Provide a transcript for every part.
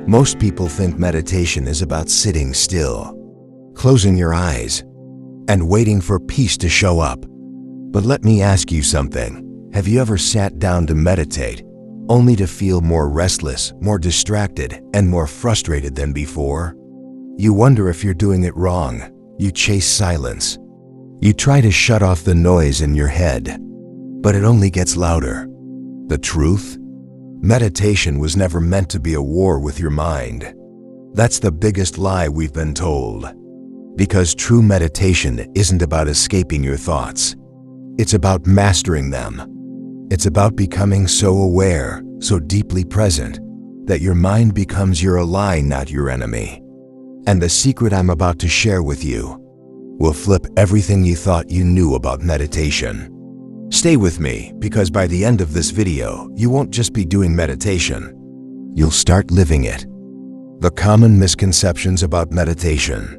Most people think meditation is about sitting still, closing your eyes, and waiting for peace to show up. But let me ask you something. Have you ever sat down to meditate, only to feel more restless, more distracted, and more frustrated than before? You wonder if you're doing it wrong. You chase silence. You try to shut off the noise in your head, but it only gets louder. The truth? Meditation was never meant to be a war with your mind. That's the biggest lie we've been told. Because true meditation isn't about escaping your thoughts. It's about mastering them. It's about becoming so aware, so deeply present, that your mind becomes your ally, not your enemy. And the secret I'm about to share with you will flip everything you thought you knew about meditation. Stay with me, because by the end of this video, you won't just be doing meditation. You'll start living it. The common misconceptions about meditation.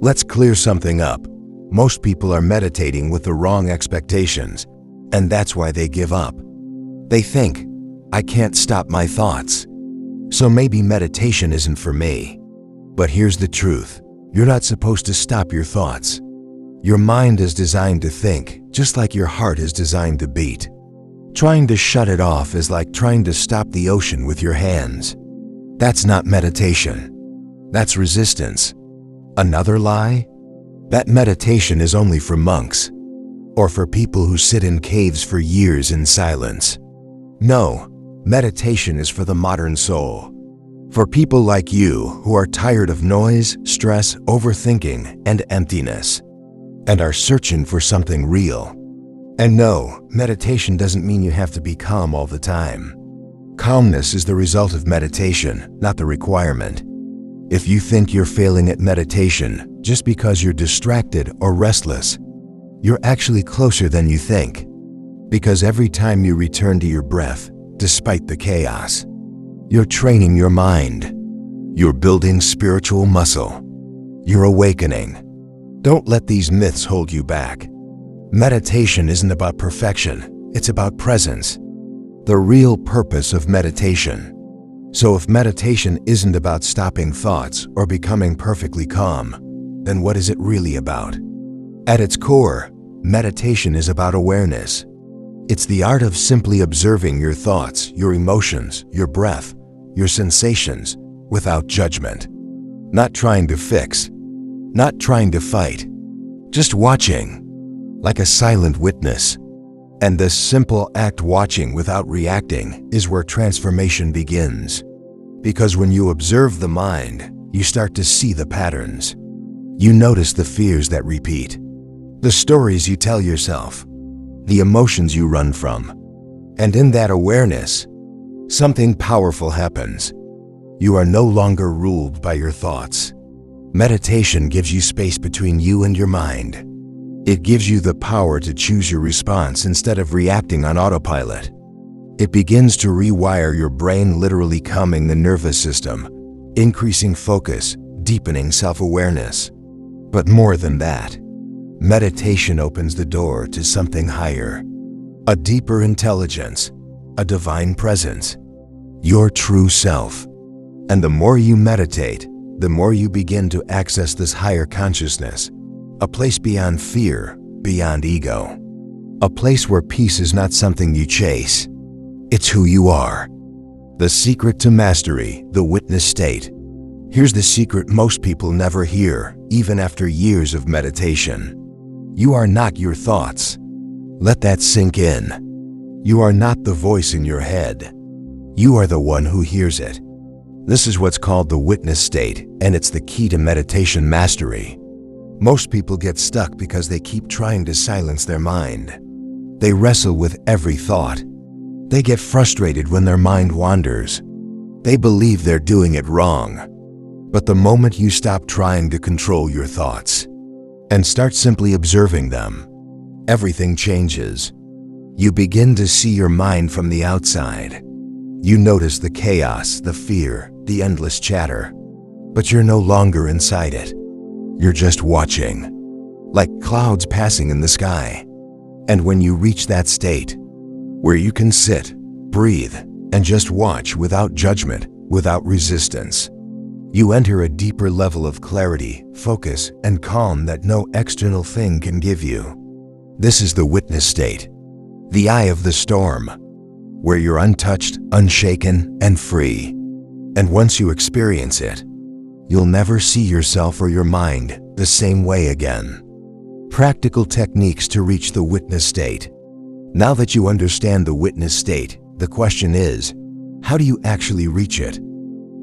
Let's clear something up. Most people are meditating with the wrong expectations, and that's why they give up. They think, I can't stop my thoughts, so maybe meditation isn't for me. But here's the truth. You're not supposed to stop your thoughts. Your mind is designed to think, just like your heart is designed to beat. Trying to shut it off is like trying to stop the ocean with your hands. That's not meditation. That's resistance. Another lie? That meditation is only for monks, or for people who sit in caves for years in silence. No, meditation is for the modern soul. For people like you who are tired of noise, stress, overthinking, and emptiness, and are searching for something real. And no, meditation doesn't mean you have to be calm all the time. Calmness is the result of meditation, not the requirement. If you think you're failing at meditation just because you're distracted or restless, you're actually closer than you think. Because every time you return to your breath, despite the chaos, you're training your mind. You're building spiritual muscle. You're awakening. Don't let these myths hold you back. Meditation isn't about perfection, it's about presence. The real purpose of meditation. So if meditation isn't about stopping thoughts or becoming perfectly calm, then what is it really about? At its core, meditation is about awareness. It's the art of simply observing your thoughts, your emotions, your breath, your sensations, without judgment. Not trying to fix, not trying to fight, just watching, like a silent witness. And this simple act, watching without reacting, is where transformation begins. Because when you observe the mind, you start to see the patterns. You notice the fears that repeat, the stories you tell yourself, the emotions you run from. And in that awareness, something powerful happens. You are no longer ruled by your thoughts. Meditation gives you space between you and your mind. It gives you the power to choose your response instead of reacting on autopilot. It begins to rewire your brain, literally calming the nervous system, increasing focus, deepening self-awareness. But more than that, meditation opens the door to something higher, a deeper intelligence, a divine presence, your true self. And the more you meditate, the more you begin to access this higher consciousness, a place beyond fear, beyond ego, a place where peace is not something you chase, it's who you are. The secret to mastery, the witness state. Here's the secret most people never hear, even after years of meditation. You are not your thoughts. Let that sink in. You are not the voice in your head. You are the one who hears it. This is what's called the witness state, and it's the key to meditation mastery. Most people get stuck because they keep trying to silence their mind. They wrestle with every thought. They get frustrated when their mind wanders. They believe they're doing it wrong. But the moment you stop trying to control your thoughts and start simply observing them, everything changes. You begin to see your mind from the outside. You notice the chaos, the fear, the endless chatter, but you're no longer inside it. You're just watching, like clouds passing in the sky. And when you reach that state, where you can sit, breathe, and just watch without judgment, without resistance. You enter a deeper level of clarity, focus, and calm that no external thing can give you. This is the witness state, the eye of the storm, where you're untouched, unshaken, and free. And once you experience it, you'll never see yourself or your mind the same way again. Practical techniques to reach the witness state. Now that you understand the witness state, the question is, how do you actually reach it?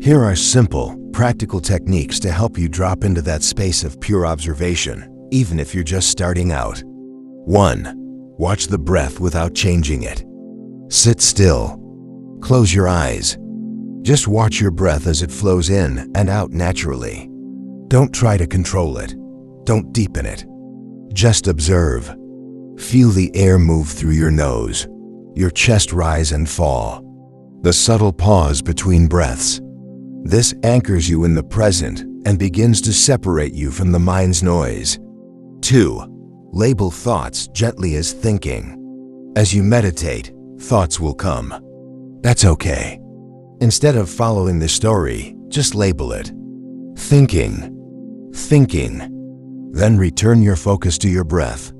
Here are simple, practical techniques to help you drop into that space of pure observation, even if you're just starting out. 1. Watch the breath without changing it. Sit still. Close your eyes. Just watch your breath as it flows in and out naturally. Don't try to control it. Don't deepen it. Just observe. Feel the air move through your nose, your chest rise and fall. The subtle pause between breaths. This anchors you in the present and begins to separate you from the mind's noise. 2. Label thoughts gently as thinking. As you meditate, thoughts will come. That's okay. Instead of following the story, just label it. Thinking. Thinking. Then return your focus to your breath.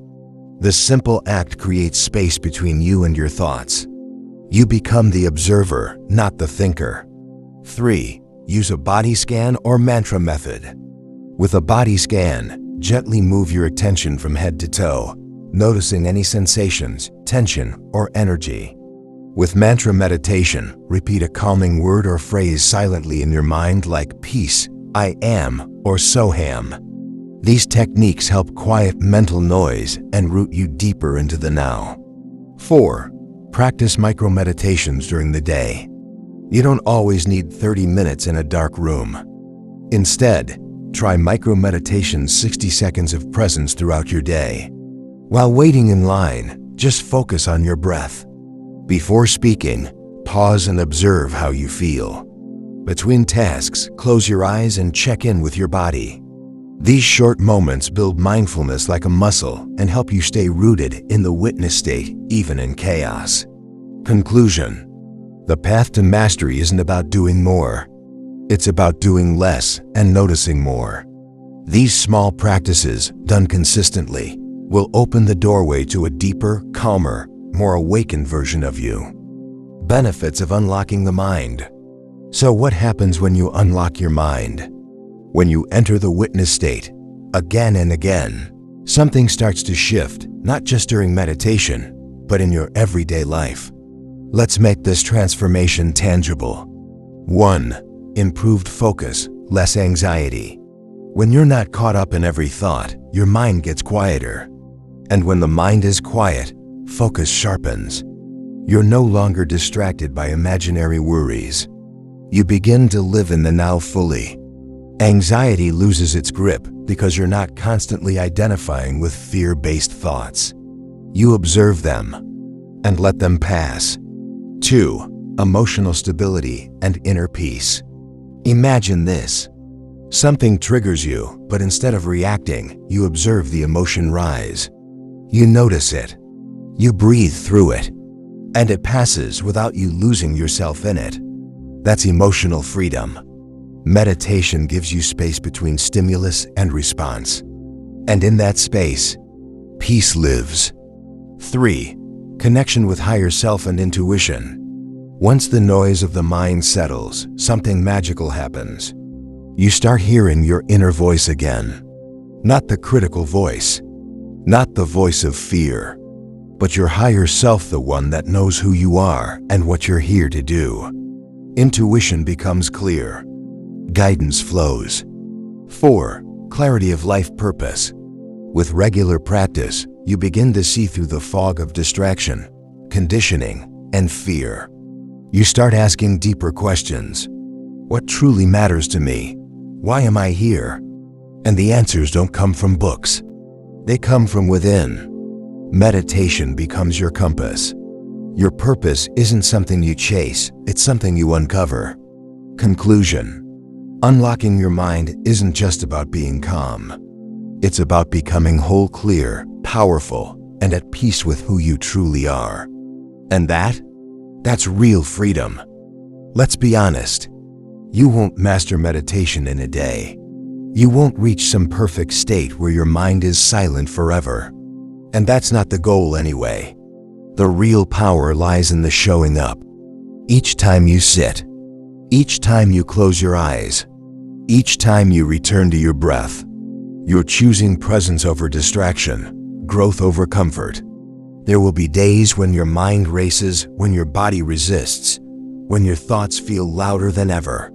This simple act creates space between you and your thoughts. You become the observer, not the thinker. 3. Use a body scan or mantra method. With a body scan, gently move your attention from head to toe, noticing any sensations, tension, or energy. With mantra meditation, repeat a calming word or phrase silently in your mind like peace, I am, or soham. These techniques help quiet mental noise and root you deeper into the now. 4. Practice micro-meditations during the day. You don't always need 30 minutes in a dark room. Instead, try micro-meditations 60 seconds of presence throughout your day. While waiting in line, just focus on your breath. Before speaking, pause and observe how you feel. Between tasks, close your eyes and check in with your body. These short moments build mindfulness like a muscle and help you stay rooted in the witness state, even in chaos. Conclusion. The path to mastery isn't about doing more. It's about doing less and noticing more. These small practices, done consistently, will open the doorway to a deeper, calmer, more awakened version of you. Benefits of unlocking the mind. So what happens when you unlock your mind? When you enter the witness state, again and again, something starts to shift, not just during meditation, but in your everyday life. Let's make this transformation tangible. 1. Improved focus, less anxiety. When you're not caught up in every thought, your mind gets quieter. And when the mind is quiet, focus sharpens. You're no longer distracted by imaginary worries. You begin to live in the now fully. Anxiety loses its grip because you're not constantly identifying with fear-based thoughts. You observe them and let them pass. 2. Emotional stability and inner peace. Imagine this. Something triggers you, but instead of reacting, you observe the emotion rise. You notice it. You breathe through it. And it passes without you losing yourself in it. That's emotional freedom. Meditation gives you space between stimulus and response. And in that space, peace lives. 3. Connection with higher self and intuition. Once the noise of the mind settles, something magical happens. You start hearing your inner voice again. Not the critical voice, not the voice of fear, but your higher self, the one that knows who you are and what you're here to do. Intuition becomes clear. Guidance flows. 4. Clarity of life purpose. With regular practice, you begin to see through the fog of distraction, conditioning, and fear. You start asking deeper questions. What truly matters to me? Why am I here? And the answers don't come from books. They come from within. Meditation becomes your compass. Your purpose isn't something you chase, it's something you uncover. Conclusion. Unlocking your mind isn't just about being calm. It's about becoming whole, clear, powerful, and at peace with who you truly are. And that's real freedom. Let's be honest. You won't master meditation in a day. You won't reach some perfect state where your mind is silent forever. And that's not the goal anyway. The real power lies in the showing up. Each time you sit, each time you close your eyes, each time you return to your breath, you're choosing presence over distraction, growth over comfort. There will be days when your mind races, when your body resists, when your thoughts feel louder than ever.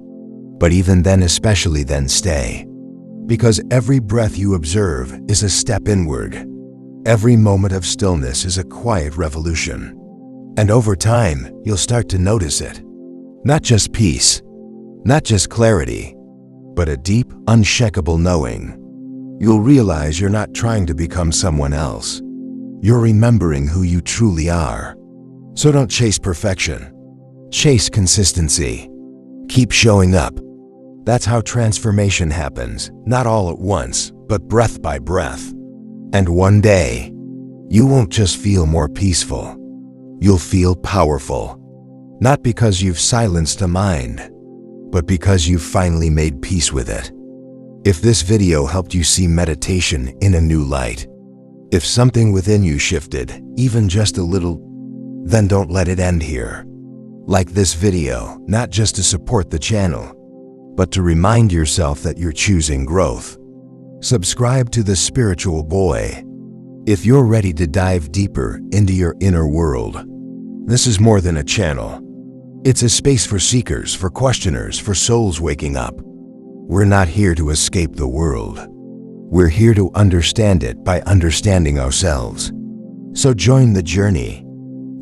But even then, especially then, stay. Because every breath you observe is a step inward. Every moment of stillness is a quiet revolution. And over time, you'll start to notice it. Not just peace, not just clarity, but a deep, unshakable knowing. You'll realize you're not trying to become someone else. You're remembering who you truly are. So don't chase perfection. Chase consistency. Keep showing up. That's how transformation happens, not all at once, but breath by breath. And one day, you won't just feel more peaceful. You'll feel powerful. Not because you've silenced a mind, but because you've finally made peace with it. If this video helped you see meditation in a new light, if something within you shifted, even just a little, then don't let it end here. Like this video, not just to support the channel, but to remind yourself that you're choosing growth. Subscribe to The Spiritual Boy. If you're ready to dive deeper into your inner world, this is more than a channel. It's a space for seekers, for questioners, for souls waking up. We're not here to escape the world. We're here to understand it by understanding ourselves. So join the journey.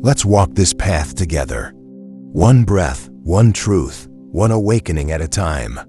Let's walk this path together. One breath, one truth, one awakening at a time.